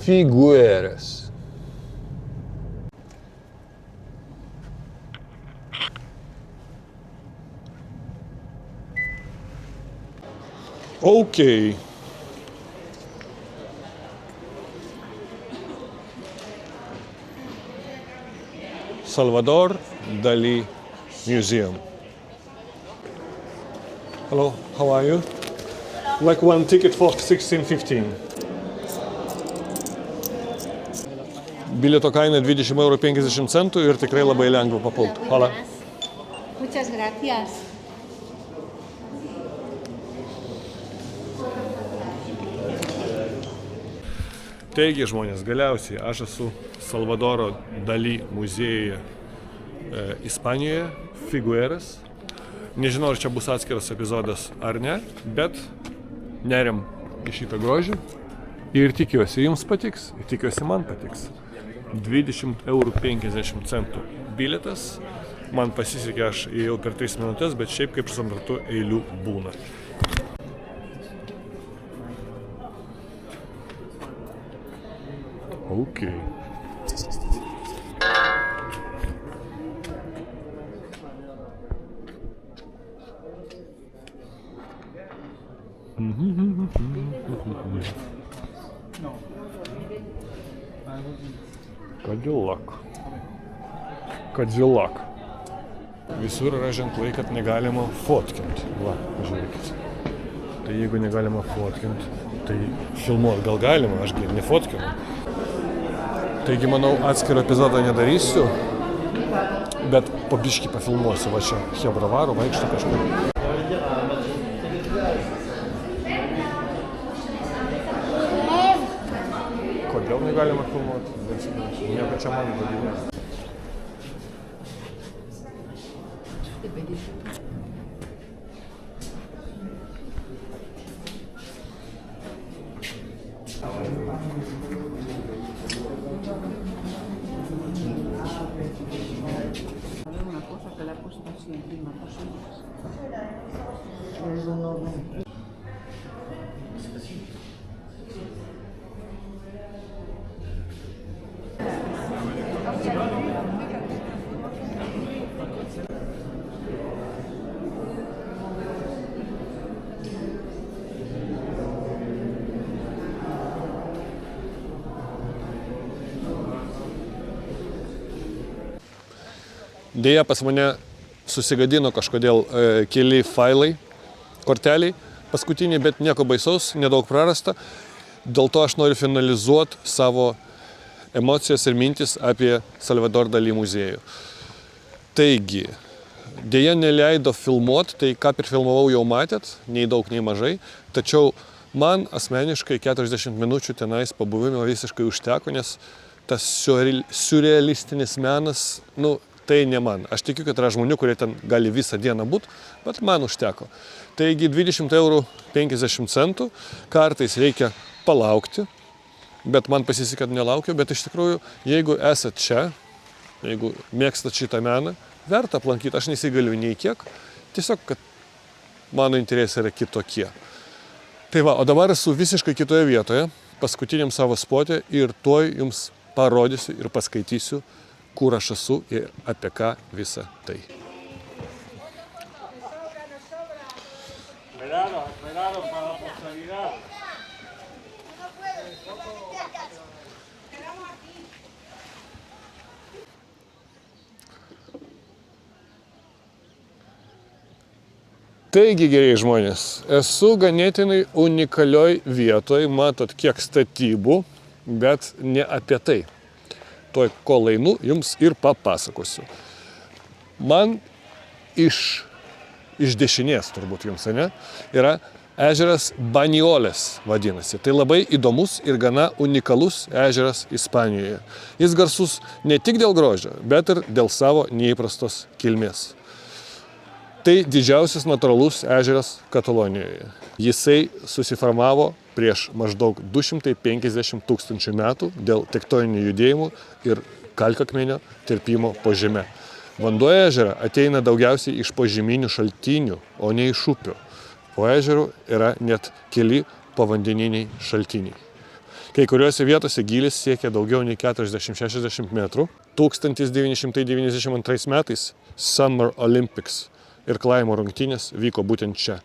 Figueres. Okay. Salvador Dali Museum. Hello, how are you? Like one ticket for 16.15. Bilieto kaina 20,50 € ir tikrai labai lengva papult. Hola. Muchas gracias. Taigi, žmonės, galiausiai aš esu Salvadoro Dali muziejuje Ispanijoje, Figueres. Nežinau, ar čia bus atskiras epizodas ar ne, bet neriam į šitą grožį ir tikiuosi jums patiks, ir tikiuosi man patiks. 20,50 € bilietas. Man pasisekė, aš ėjau per 3 minutės, bet šiaip kaip suprantu, eilių būna. Okay. Kadilak. Visur yra ženklai, kad negalima fotkinti. Va, pažiūrėkit. Tai jeigu negalima fotkinti, tai filmuot gal galima, ašgi nefotkinu. Taigi, manau, atskirą epizodą nedarysiu, bet po biškį pafilmuosiu. Va čia chebra varo, vaikšto kažkur. Kodėl negalima filmuoti? Nieko čia man vadinė. Deja, pas mane susigadino kažkodėl keli failai, korteliai, paskutiniai, bet nieko baisaus, nedaug prarasta. Dėl to aš noriu finalizuoti savo emocijas ir mintis apie Salvador Dali muziejų. Taigi, deja neleido filmuoti, tai ką ir filmavau jau matėt, nei daug, nei mažai, tačiau man asmeniškai 40 minučių tenais pabuvimo visiškai užteko, nes tas surrealistinis menas, tai ne man. Aš tikiu, kad yra žmonių, kurie ten gali visą dieną būti, bet man užteko. Taigi 20,50 €, kartais reikia palaukti, bet man pasisekė, kad nelaukiu, bet iš tikrųjų, jeigu esat čia, jeigu mėgstat šitą meną, verta aplankyti, aš nesigaliu nei kiek, tiesiog, kad mano interesai yra kitokie. Tai va, o dabar esu visiškai kitoje vietoje, paskutiniam savo spote ir tuoj jums parodysiu ir paskaitysiu, kur aš esu ir apie ką visą tai. Taigi, geriai žmonės, esu ganėtinai unikalioj vietoj, matot kiek statybų, bet ne apie tai. Toj, kol einu, jums ir papasakosiu. Man iš dešinės, turbūt jums, ne, yra ežeras Banyoles vadinasi. Tai labai įdomus ir gana unikalus ežeras Ispanijoje. Jis garsus ne tik dėl grožio, bet ir dėl savo neįprastos kilmės. Tai didžiausias natūralus ežeras Katalonijoje. Jisai susiformavo prieš maždaug 250 000 metų dėl tektoninių judėjimų ir kalkakmenio tirpimo po žeme. Vanduo ežerą ateina daugiausiai iš požeminių šaltinių, o ne iš upių. Po ežerų yra net keli povandeniniai šaltiniai. Kai kuriuose vietose gylis siekia daugiau nei 40-60 metrų. 1992 metais Summer Olympics ir klaimo rungtynės vyko būtent čia.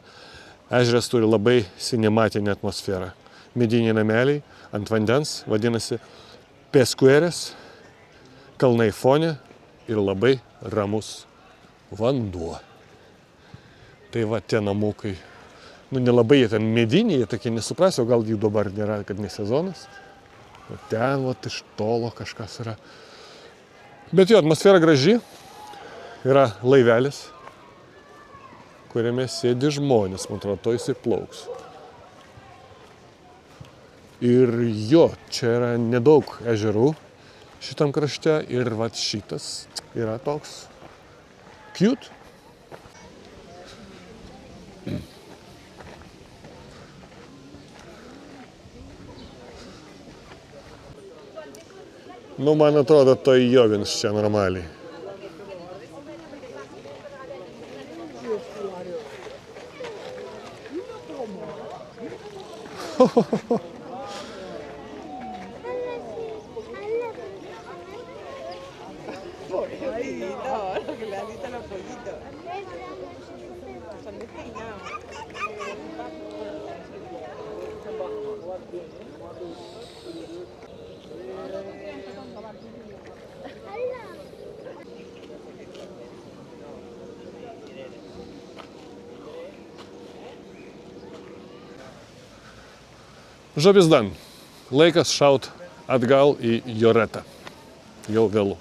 Ežeras turi labai sinematinę atmosferą. Mediniai nameliai ant vandens vadinasi Peskueres, kalnai fone ir labai ramus vanduo. Tai va tie namukai. Nelabai jie ten mediniai, jie tokie nesuprasiu, gal jų dabar nėra, kad ne sezonas. O ten va iš tolo kažkas yra. Bet jo, atmosfera graži. Yra laivelis, kuriame sėdi žmonės, man atrodo, to jisai plauks. Ir jo, čia yra nedaug ežerų šitam krašte ir vat šitas yra toks cute. Nu, man atrodo, to jogins čia normaliai. Lo que le han visto a los pollitos. Son despeingados. Žobis dan. Laikas šaut atgal į Joretą. Jau vėlu.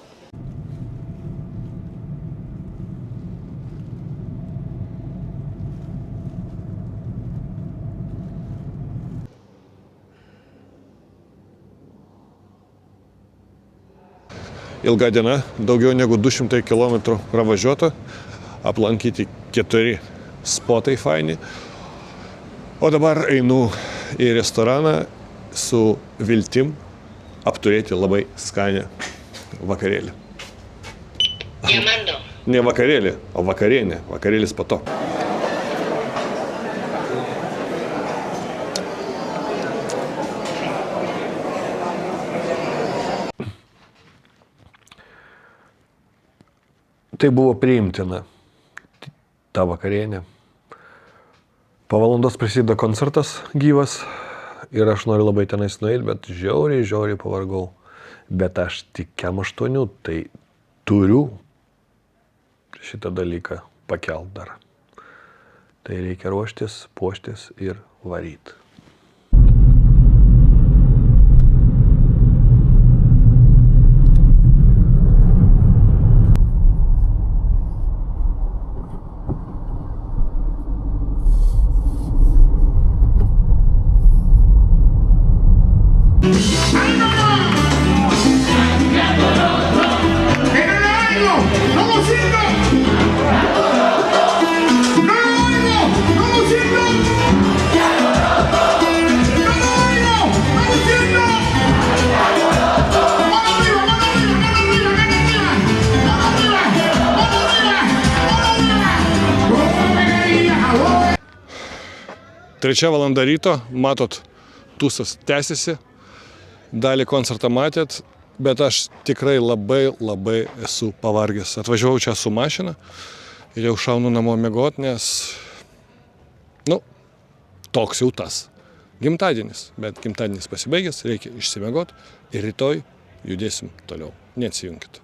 Ilga diena, daugiau negu 200 km pravažiuota, aplankyti 4 spotai faini. O dabar einu į restoraną su viltim apturėti labai skanią vakarėlį. Ne vakarėlį, o vakarienė. Vakarėlis po to. Tai buvo priimtina, ta vakarienė. Po valandos prasideda koncertas gyvas ir aš noriu labai tenais nueiti, bet žiauriai pavargau. Bet aš tik kem 8, tai turiu šitą dalyką pakelt dar. Tai reikia ruoštis, puoštis ir varyti. Trečia valanda ryto, matot, tūsas tęsiasi, dalį koncertą matėt, bet aš tikrai labai esu pavargęs. Atvažiavau čia su mašina ir jau šaunu namo miegot, nes, toks jau tas gimtadienis. Bet gimtadienis pasibaigęs, reikia išsimiegot ir rytoj judėsim toliau. Neatsijunkit.